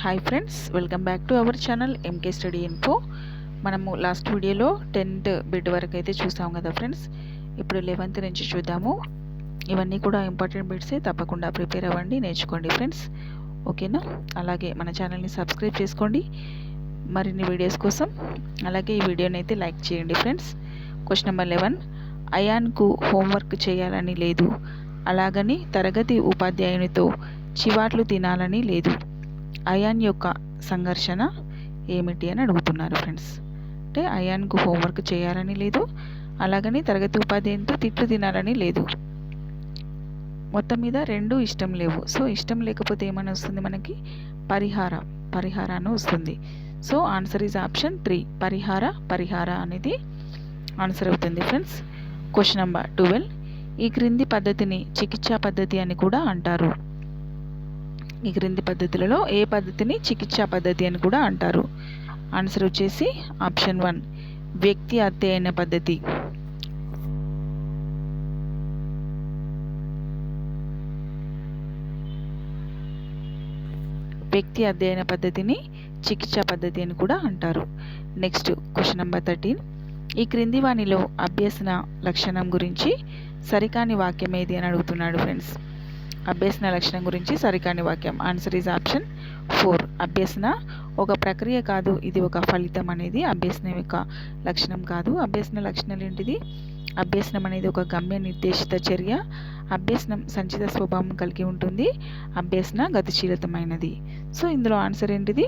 Hi friends, welcome back to our channel MK study info. మనము last వీడియోలో 10th bit వరకు అయితే చూసాం కదా ఫ్రెండ్స్. ఇప్పుడు 11th నుంచి చూద్దాము. ఇవన్నీ కూడా ఇంపార్టెంట్ బిట్సే, తప్పకుండా ప్రిపేర్ అవ్వండి, నేర్చుకోండి ఫ్రెండ్స్. ఓకేనా? అలాగే మన ఛానల్ని సబ్స్క్రైబ్ చేసుకోండి మరిన్ని వీడియోస్ కోసం. అలాగే ఈ వీడియోని అయితే లైక్ చేయండి ఫ్రెండ్స్. Question number 11. అయాన్కు హోంవర్క్ చేయాలని లేదు, అలాగని తరగతి ఉపాధ్యాయునితో చివాట్లు తినాలని లేదు. అయాన్ యొక్క సంఘర్షణ ఏమిటి అని అడుగుతున్నారు ఫ్రెండ్స్. అంటే అయాన్కు హోంవర్క్ చేయాలని లేదు, అలాగని తరగతి ఉపాధ్యాయునితో తిట్లు తినాలని లేదు. మొత్తం మీద రెండు ఇష్టం లేవు. సో ఇష్టం లేకపోతే ఏమని వస్తుంది మనకి? పరిహారాన్ని వస్తుంది. సో ఆన్సర్ ఈజ్ ఆప్షన్ 3, పరిహార అనేది ఆన్సర్ అవుతుంది ఫ్రెండ్స్. Question number 12. ఈ క్రింది పద్ధతిని చికిత్సా పద్ధతి అని కూడా అంటారు. ఈ క్రింది పద్ధతులలో ఏ పద్ధతిని చికిత్సా పద్ధతి అని కూడా అంటారు? ఆన్సర్ వచ్చేసి ఆప్షన్ 1, వ్యక్తి అధ్యయన పద్ధతి. వ్యక్తి అధ్యయన పద్ధతిని చికిత్సా పద్ధతి అని కూడా అంటారు. Next question number 13. ఈ క్రింది వానిలో అభ్యసన లక్షణం గురించి సరికాని వాక్యం ఏది అని అడుగుతున్నాడు ఫ్రెండ్స్. అభ్యసన లక్షణం గురించి సరికాని వాక్యం. Answer is option 4. అభ్యసన ఒక ప్రక్రియ కాదు, ఇది ఒక ఫలితం అనేది అభ్యసనం యొక్క లక్షణం కాదు. అభ్యసన లక్షణాలు ఏంటిది? అభ్యసనం అనేది ఒక గమ్య నిర్దేశిత చర్య. అభ్యసనం సంచిత స్వభావం కలిగి ఉంటుంది. అభ్యసన గతిశీలతమైనది. సో ఇందులో ఆన్సర్ ఏంటిది?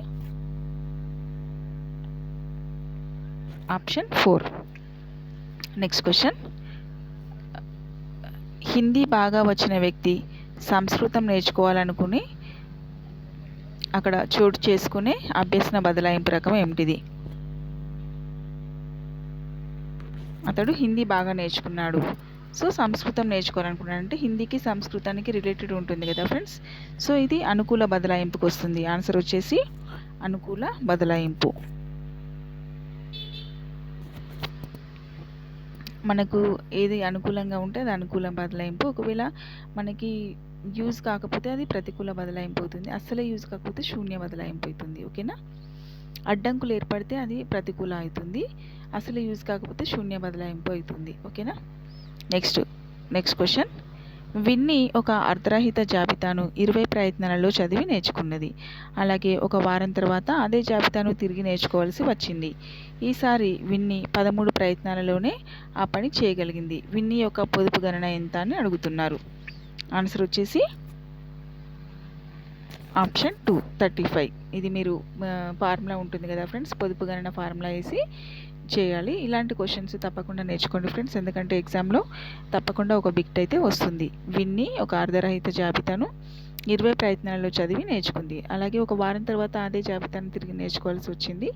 ఆప్షన్ 4. Next question. హిందీ బాగా వచ్చిన వ్యక్తి సంస్కృతం నేర్చుకోవాలనుకుని అక్కడ చోటు చేసుకునే అభ్యసన బదలాయింపు రకం ఏమిటిది? అతడు హిందీ బాగా నేర్చుకున్నాడు, సో సంస్కృతం నేర్చుకోవాలనుకున్నాడు. అంటే హిందీకి సంస్కృతానికి రిలేటెడ్ ఉంటుంది కదా ఫ్రెండ్స్. సో ఇది అనుకూల బదలాయింపుకి వస్తుంది. ఆన్సర్ వచ్చేసి అనుకూల బదలాయింపు. మనకు ఏది అనుకూలంగా ఉంటే అది అనుకూల బదలాయింపు. ఒకవేళ మనకి యూజ్ కాకపోతే అది ప్రతికూల బదలాయింపు అవుతుంది. అస్సలే యూజ్ కాకపోతే శూన్య బదలాయింపు అవుతుంది. ఓకేనా? అడ్డంకులు ఏర్పడితే అది ప్రతికూల అవుతుంది. అసలు యూజ్ కాకపోతే శూన్య బదలాయింపు అవుతుంది. ఓకేనా? Next question. విన్నీ ఒక అర్ధరహిత జాబితాను 20 ప్రయత్నాలలో చదివి నేర్చుకున్నది. అలాగే ఒక వారం తర్వాత అదే జాబితాను తిరిగి నేర్చుకోవాల్సి వచ్చింది. ఈసారి విన్నీ 13 ప్రయత్నాలలోనే ఆ పని చేయగలిగింది. విన్నీ యొక్క పొదుపు గణన ఎంత అని అడుగుతున్నారు. ఆన్సర్ వచ్చేసి ఆప్షన్ 2, 35. ఇది మీరు ఫార్ములా ఉంటుంది కదా ఫ్రెండ్స్, పొదుపు గణన ఫార్ములా వేసి చేయాలి. ఇలాంటి క్వశ్చన్స్ తప్పకుండా నేర్చుకోండి ఫ్రెండ్స్, ఎందుకంటే ఎగ్జామ్లో తప్పకుండా ఒక బిట్ అయితే వస్తుంది. విన్నీ ఒక అర్ధరహిత జాబితాను 20 ప్రయత్నాలలో చదివి నేర్చుకుంది. అలాగే ఒక వారం తర్వాత అదే జాబితాను తిరిగి నేర్చుకోవాల్సి వచ్చింది.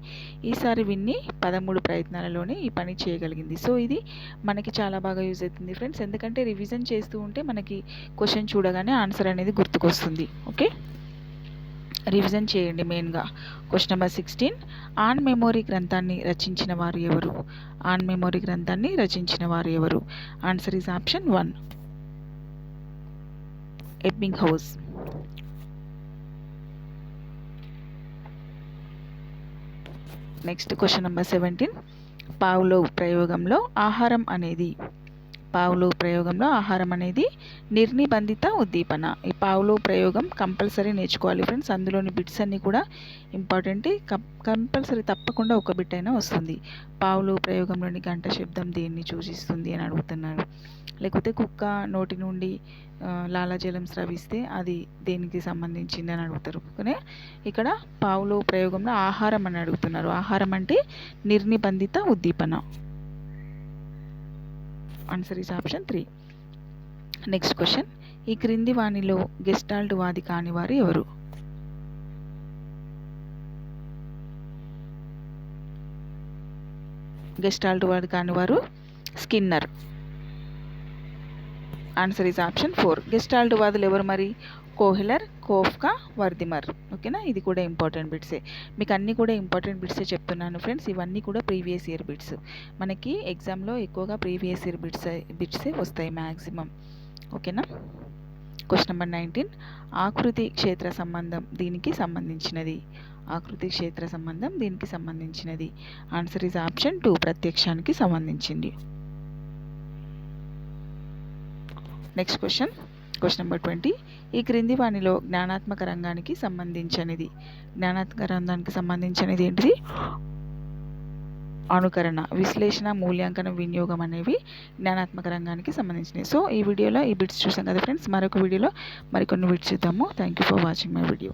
ఈసారి విన్నీ 13 ప్రయత్నాలలోనే ఈ పని చేయగలిగింది. సో ఇది మనకి చాలా బాగా యూజ్ అవుతుంది ఫ్రెండ్స్, ఎందుకంటే రివిజన్ చేస్తూ ఉంటే మనకి క్వశ్చన్ చూడగానే ఆన్సర్ అనేది గుర్తుకొస్తుంది. ఓకే, రివిజన్ చేయండి మెయిన్గా. Question number 16. ఆన్ మెమోరీ గ్రంథాన్ని రచించిన వారు ఎవరు? ఆన్ మెమోరీ గ్రంథాన్ని రచించిన వారు ఎవరు? Answer is option 1, Ebbinghaus. Next question number 17. Pavlov ప్రయోగంలో ఆహారం అనేది నిర్నిబంధిత ఉద్దీపన. ఈ పావ్లోవ్ ప్రయోగం కంపల్సరీ నేర్చుకోవాలి ఫ్రెండ్స్. అందులోని బిట్స్ అన్నీ కూడా ఇంపార్టెంట్. కంపల్సరీ తప్పకుండా ఒక బిట్ అయినా వస్తుంది. పావ్లోవ్ ప్రయోగంలోని గంట శబ్దం దేన్ని సూచిస్తుంది అని అడుగుతున్నారు. లేకపోతే కుక్క నోటి నుండి లాలాజలం స్రవిస్తే అది దేనికి సంబంధించింది అని అడుగుతారు. కానీ ఇక్కడ పావ్లోవ్ ప్రయోగంలో ఆహారం అని అడుగుతున్నారు. ఆహారం అంటే నిర్నిబంధిత ఉద్దీపన. Answer is option 3. Next question. ఈ క్రింది వానిలో గెస్టాల్ట్ వాది కానివారు ఎవరు? గెస్టాల్ట్ వాది కానివారు Skinner. Answer is option 4. Gestalt వాదులు ఎవరు మరి? Kohler, Koffka, Wertheimer. ఓకేనా? ఇది కూడా ఇంపార్టెంట్ బిట్సే. మీకు అన్నీ కూడా ఇంపార్టెంట్ బిట్సే చెప్తున్నాను ఫ్రెండ్స్. ఇవన్నీ కూడా ప్రీవియస్ ఇయర్ బిట్స్. మనకి ఎగ్జామ్లో ఎక్కువగా ప్రీవియస్ ఇయర్ బిట్సే వస్తాయి మ్యాక్సిమం. ఓకేనా? క్వశ్చన్ నెంబర్ 19 ఆకృతి క్షేత్ర సంబంధం దీనికి సంబంధించినది. ఆకృతి క్షేత్ర సంబంధం దీనికి సంబంధించినది. ఆన్సర్ ఈజ్ ఆప్షన్ 2 ప్రత్యక్షానికి సంబంధించింది. నెక్స్ట్ క్వశ్చన్ నెంబర్ 20 ఈ క్రింది వానిలో జ్ఞానాత్మక రంగానికి సంబంధించినది. జ్ఞానాత్మక రంగానికి సంబంధించినది ఏంటిది? అనుకరణ, విశ్లేషణ, మూల్యాంకనం, వినియోగం అనేవి జ్ఞానాత్మక రంగానికి సంబంధించినవి. సో ఈ వీడియోలో ఈ బిట్స్ చూసాం కదా ఫ్రెండ్స్. మరొక వీడియోలో మరికొన్ని బిట్స్ చూద్దాము. Thank you for watching my video.